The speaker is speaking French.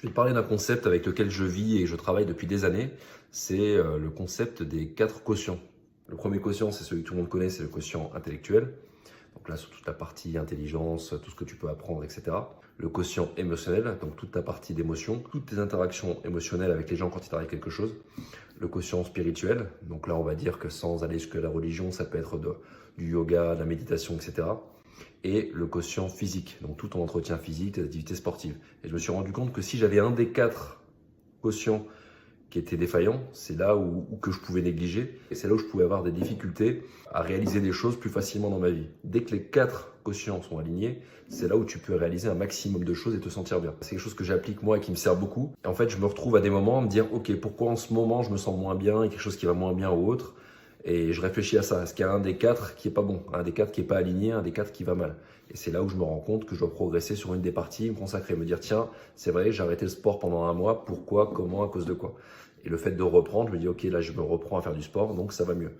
Je vais te parler d'un concept avec lequel je vis et je travaille depuis des années. C'est le concept des 4 quotients. Le premier quotient, c'est celui que tout le monde connaît, c'est le quotient intellectuel. Donc là, sur toute la partie intelligence, tout ce que tu peux apprendre, etc. Le quotient émotionnel, donc toute ta partie d'émotion, toutes tes interactions émotionnelles avec les gens quand ils t'arrivent quelque chose. Le quotient spirituel, donc là, on va dire que sans aller jusque la religion, ça peut être du yoga, de la méditation, etc. Et le quotient physique, donc tout ton entretien physique, tes activités sportives. Et je me suis rendu compte que si j'avais un des 4 quotients qui était défaillant, c'est là où que je pouvais négliger, et c'est là où je pouvais avoir des difficultés à réaliser des choses plus facilement dans ma vie. Dès que les 4 quotients sont alignés, c'est là où tu peux réaliser un maximum de choses et te sentir bien. C'est quelque chose que j'applique moi et qui me sert beaucoup. Et en fait, je me retrouve à des moments à me dire, ok, pourquoi en ce moment je me sens moins bien, il y a quelque chose qui va moins bien ou autre. Et je réfléchis à ça. Est-ce qu'il y a un des 4 qui est pas bon, un des 4 qui est pas aligné, un des 4 qui va mal? Et c'est là où je me rends compte que je dois progresser sur une des parties, me consacrer, me dire tiens, c'est vrai, j'ai arrêté le sport pendant un mois, pourquoi, comment, à cause de quoi? Et le fait de reprendre, je me dis ok, là je me reprends à faire du sport, donc ça va mieux.